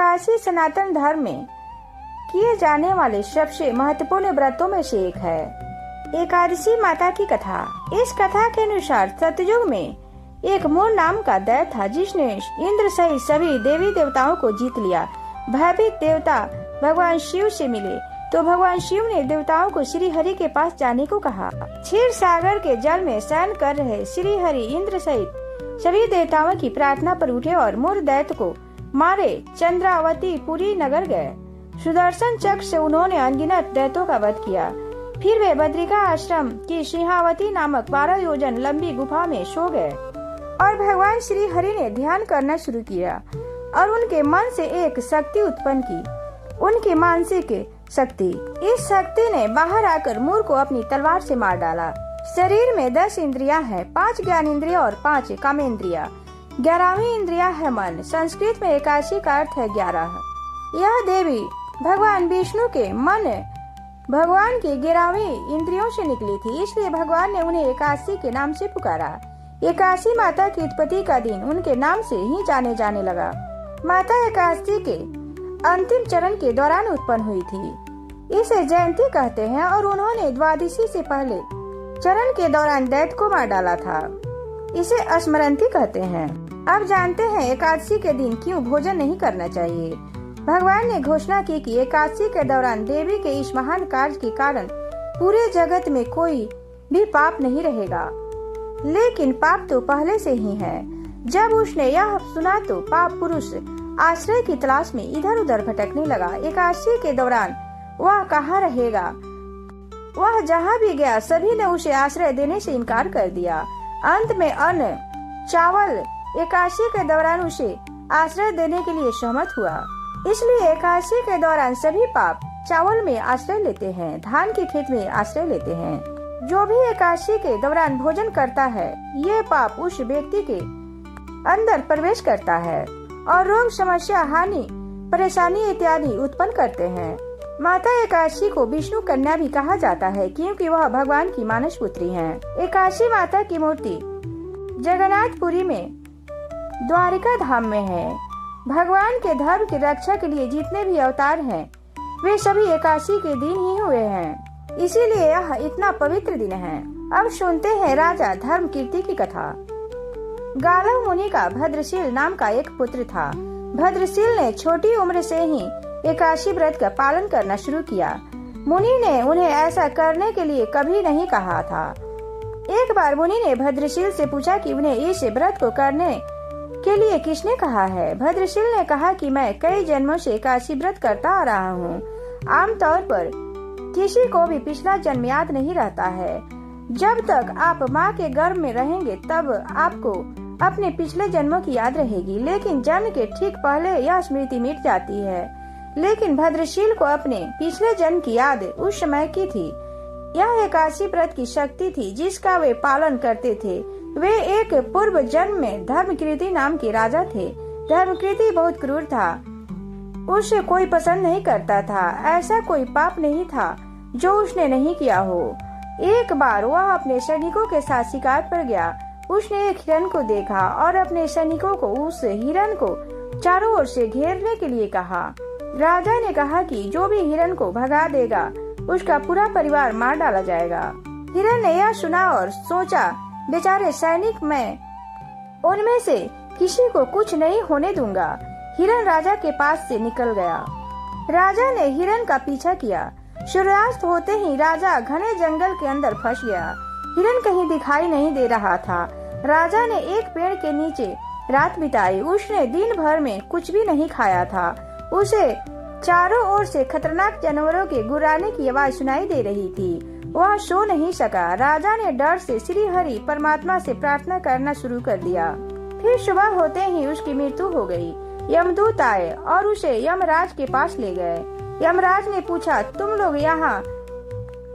एकादशी सनातन धर्म में किए जाने वाले सबसे महत्वपूर्ण व्रतों में से एक है। एकादशी माता की कथा। इस कथा के अनुसार सतयुग में एक मूर नाम का दैत्य था, जिसने इंद्र सहित सभी देवी देवताओं को जीत लिया। भयभीत देवता भगवान शिव से मिले तो भगवान शिव ने देवताओं को श्री हरि के पास जाने को कहा। क्षीर सागर के जल में शयन कर रहे श्री हरि इंद्र सहित सभी देवताओं की प्रार्थना पर उठे और मूर दैत्य को मारे चंद्रावती पुरी नगर गए। सुदर्शन चक्र से उन्होंने अनगिनत दैत्यों का वध किया। फिर वे बद्रिका आश्रम की सिंहावती नामक 12 योजन लंबी गुफा में सो गए और भगवान श्री हरि ने ध्यान करना शुरू किया और उनके मन से एक शक्ति उत्पन्न की, उनकी मानसिक शक्ति। इस शक्ति ने बाहर आकर मूर को अपनी तलवार से मार डाला। शरीर में 10 इंद्रियां हैं, 5 ज्ञान इंद्रिया और 5 कामेंद्रिया। 11वीं इंद्रिया है मन। संस्कृत में एकादशी का अर्थ है 11। यह देवी भगवान विष्णु के मन भगवान की 11वीं इंद्रियों से निकली थी, इसलिए भगवान ने उन्हें एकादशी के नाम से पुकारा। एकादशी माता की उत्पत्ति का दिन उनके नाम से ही जाने जाने लगा। माता एकादशी के अंतिम चरण के दौरान उत्पन्न हुई थी। इसे जयंती कहते हैं और उन्होंने द्वादशी से पहले चरण के दौरान दैत्य को मार डाला था। इसे स्मरंती कहते हैं। अब जानते हैं एकादशी के दिन क्यों भोजन नहीं करना चाहिए। भगवान ने घोषणा की कि एकादशी के दौरान देवी के इस महान कार्य के कारण पूरे जगत में कोई भी पाप नहीं रहेगा। लेकिन पाप तो पहले से ही है। जब उसने यह सुना तो पाप पुरुष आश्रय की तलाश में इधर उधर भटकने लगा। एकादशी के दौरान वह कहाँ रहेगा? वह जहाँ भी गया सभी ने उसे आश्रय देने से इनकार कर दिया। अंत में अन्न चावल एकादशी के दौरान उसे आश्रय देने के लिए सहमत हुआ। इसलिए एकादशी के दौरान सभी पाप चावल में आश्रय लेते हैं, धान के खेत में आश्रय लेते हैं। जो भी एकादशी के दौरान भोजन करता है, ये पाप उस व्यक्ति के अंदर प्रवेश करता है और रोग समस्या हानि परेशानी इत्यादि उत्पन्न करते हैं। माता एकादशी को विष्णु कन्या भी कहा जाता है क्योंकि वह भगवान की मानस पुत्री हैं। एकादशी माता की मूर्ति जगन्नाथपुरी में द्वारिका धाम में है। भगवान के धर्म की रक्षा के लिए जितने भी अवतार हैं, वे सभी एकादशी के दिन ही हुए हैं, इसीलिए यह इतना पवित्र दिन है। अब सुनते हैं राजा धर्मकीर्ति की कथा। गालव मुनि का भद्रशील नाम का एक पुत्र था। भद्रशील ने छोटी उम्र से ही एकादशी व्रत का पालन करना शुरू किया। मुनि ने उन्हें ऐसा करने के लिए कभी नहीं कहा था। एक बार मुनि ने भद्रशील से पूछा कि उन्हें इस व्रत को करने के लिए किसने कहा है। भद्रशील ने कहा कि मैं कई जन्मों से एकादशी व्रत करता आ रहा हूँ। आमतौर पर किसी को भी पिछला जन्म याद नहीं रहता है। जब तक आप माँ के गर्भ में रहेंगे तब आपको अपने पिछले जन्मों की याद रहेगी, लेकिन जन्म के ठीक पहले यह स्मृति मिट जाती है। लेकिन भद्रशील को अपने पिछले जन्म की याद उस समय की थी। यह एकादशी व्रत की शक्ति थी जिसका वे पालन करते थे। वे एक पूर्व जन्म में धर्मकीर्ति नाम के राजा थे। धर्मकीर्ति बहुत क्रूर था, उसे कोई पसंद नहीं करता था। ऐसा कोई पाप नहीं था जो उसने नहीं किया हो। एक बार वह अपने सैनिकों के साथ शिकार पर गया। उसने एक हिरण को देखा और अपने सैनिकों को उस हिरण को चारों ओर से घेरने के लिए कहा। राजा ने कहा कि जो भी हिरण को भगा देगा उसका पूरा परिवार मार डाला जाएगा। हिरण ने यह सुना और सोचा, बेचारे सैनिक, मैं उनमें से किसी को कुछ नहीं होने दूंगा। हिरण राजा के पास से निकल गया। राजा ने हिरण का पीछा किया। सूर्यास्त होते ही राजा घने जंगल के अंदर फंस गया। हिरण कहीं दिखाई नहीं दे रहा था। राजा ने एक पेड़ के नीचे रात बिताई। उसने दिन भर में कुछ भी नहीं खाया था। उसे चारों ओर से खतरनाक जानवरों के गुर्राने की आवाज सुनाई दे रही थी। वह सो नहीं सका। राजा ने डर से श्री हरि परमात्मा से प्रार्थना करना शुरू कर दिया। फिर सुबह होते ही उसकी मृत्यु हो गई। यमदूत आए और उसे यमराज के पास ले गए। यमराज ने पूछा, तुम लोग यहाँ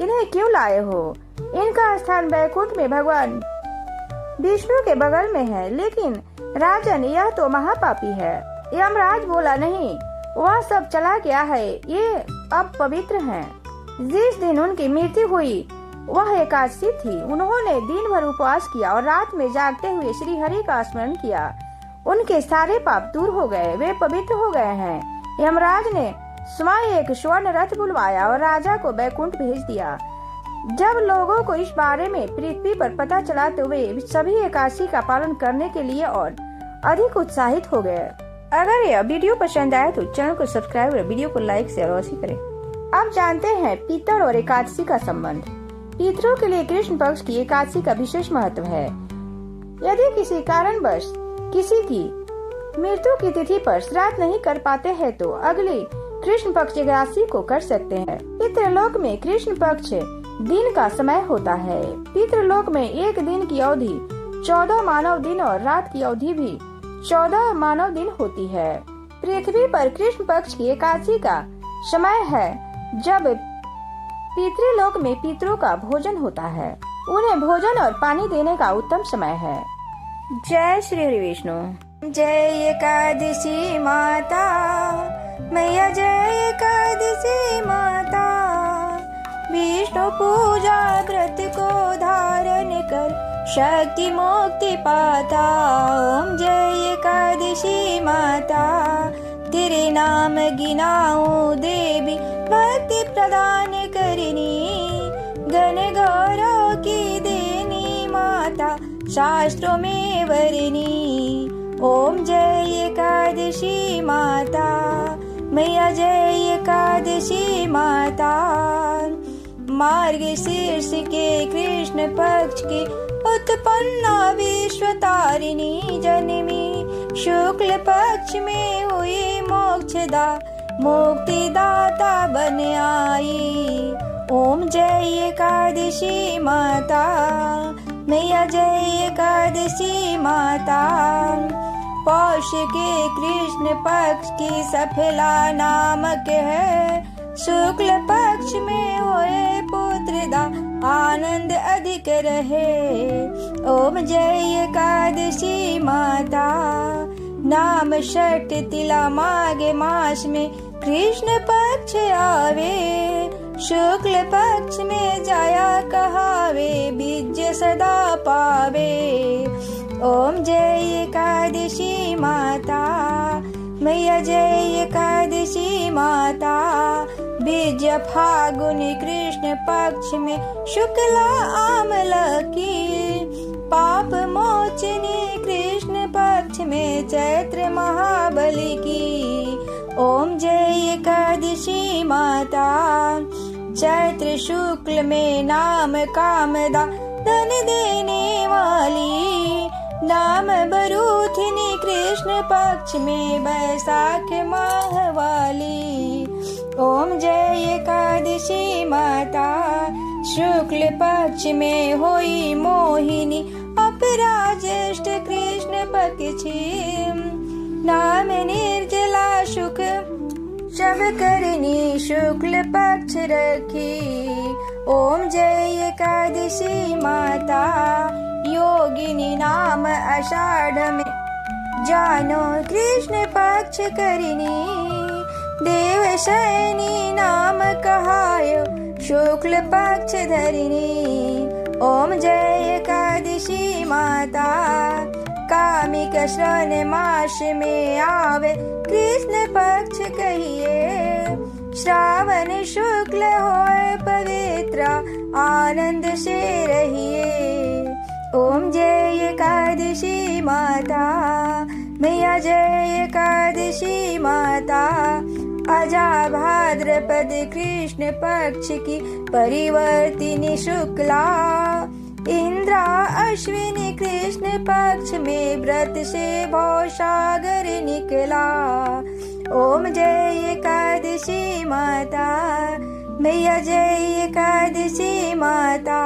इन्हें क्यों लाए हो? इनका स्थान बैकुंठ में भगवान विष्णु के बगल में है। लेकिन राजन, यह तो महापापी है। यमराज बोला, नहीं, वह सब चला गया है, ये अब पवित्र हैं। जिस दिन उनकी मृत्यु हुई वह एकादशी थी। उन्होंने दिन भर उपवास किया और रात में जागते हुए श्री हरि का स्मरण किया। उनके सारे पाप दूर हो गए, वे पवित्र हो गए हैं। यमराज ने स्वयं एक स्वर्ण रथ बुलवाया और राजा को बैकुंठ भेज दिया। जब लोगों को इस बारे में पृथ्वी पर पता चला तो वे सभी एकादशी का पालन करने के लिए और अधिक उत्साहित हो गए। अगर यह वीडियो पसंद आए तो चैनल को सब्सक्राइब और वीडियो को लाइक शेयर अवश्य करें। अब जानते हैं पितर और एकादशी का संबंध। पितरों के लिए कृष्ण पक्ष की एकादशी का विशेष महत्व है। यदि किसी कारणवश किसी की मृत्यु की तिथि पर श्राद्ध नहीं कर पाते हैं तो अगली कृष्ण पक्ष एकादशी को कर सकते हैं। पितृलोक में कृष्ण पक्ष दिन का समय होता है। पितृलोक में एक दिन की अवधि 14 मानव दिन और रात की अवधि भी 14 मानव दिन होती है। पृथ्वी पर कृष्ण पक्ष की एकादशी का समय है जब पितृलोक में पितरों का भोजन होता है। उन्हें भोजन और पानी देने का उत्तम समय है। जय श्री हरि विष्णु। जय एकादशी माता मैया, जय एकादशी माता। विष्णु पूजा व्रत को धारण कर शक्ति मुक्ति पाता। ओम जय एकादशी माता, तेरे नाम गिनाऊं देवी, भक्ति प्रदान करनी, गण गौरव की देनी माता, शास्त्रों में वरनी। ओम जय एकादशी माता मैया, जय एकादशी माता। मार्गशीर्ष के कृष्ण पक्ष की उत्पन्ना विश्व तारिणी जननी, शुक्ल पक्ष में हुई मोक्षदा मुक्ति दाता बन आई। ओम जय एकादशी माता मैया, जय एकादशी माता। पौष के कृष्ण पक्ष की सफला नामक है, शुक्ल पक्ष में होए पुत्रदा आनंद अधिक रहे। ओम जय एकादशी माता। नाम षट तिला माघ मास में कृष्ण पक्ष आवे, शुक्ल पक्ष में जाया कहावे, बीज सदा पावे। ओम जय एकादशी माता मैया, जय एकादशी माता। बीज फागुन कृष्ण पक्ष में शुक्ला आमला की, पाप मोचनी कृष्ण पक्ष में चैत्र महाबली की। ओम जय एकादशी माता। चैत्र शुक्ल में नाम कामदा धन देने वाली, नाम बरूथिनी कृष्ण पक्ष में बैसाख माह वाली। ओम जय एकादशी माता। शुक्ल पक्ष में होई मोहिनी, अपराजेष्ठ कृष्ण पक्षी, नाम निर्जला सुख शव करनी, शुक्ल पक्ष रखी। ओम जय एकादशी माता। योगिनी नाम आषाढ़ में जानो कृष्ण पक्ष करिनी, देवशयनी नाम कहायो शुक्ल पक्ष धरिनी। ओम जय एकादशी माता। कामिक श्रवण मास में आवे कृष्ण पक्ष कहिए, श्रावण शुक्ल होए पवित्र आनंद से रहिए। ओम जय एकादशी माता मैया, जय एकादशी माता। अजा भाद्रपद कृष्ण पक्ष की परिवर्तिनी शुक्ला, इंद्रा अश्विनी कृष्ण पक्ष में व्रत से भवसागर निकला। ओम जय एकादशी माता मैया, जय एकादशी माता।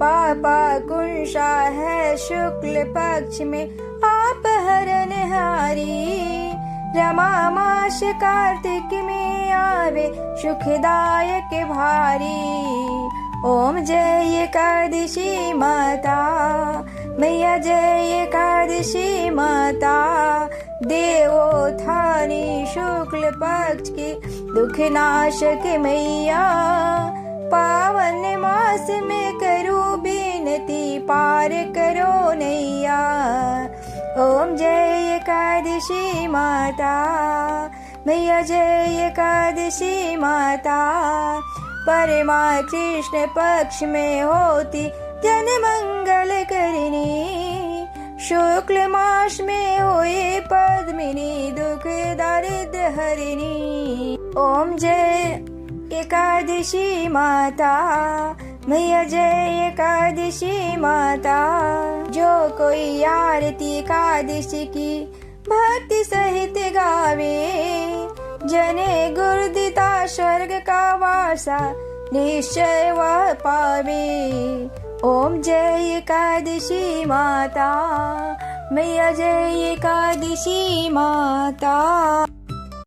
पापा कुंशा है शुक्ल पक्ष में आप हरण हारी, रमा मास कार्तिक में आवे सुखदायक भारी। ओम जय एकादशी माता मैया, जय एकादशी माता। देवोत्थानी शुक्ल पक्ष की दुख नाशक मैया, पावन मास में करो बिनती पार करो नैया। ओम जय एकादशी माता मैया जय एकादशी माता। परमा कृष्ण पक्ष में होती जन मंगल करिणी, शुक्ल मास में हुई पद्मिनी दुख दारिद्र हरिणी। ओम जय एकादशी माता, मैया जय एकादशी माता। जो कोई आरती एकादशी की भक्ति सहित गावे, जने गुरुदिता स्वर्ग का वासा निश्चय वह पावे। ओम जय एकादशी माता, मैया जय एकादशी माता।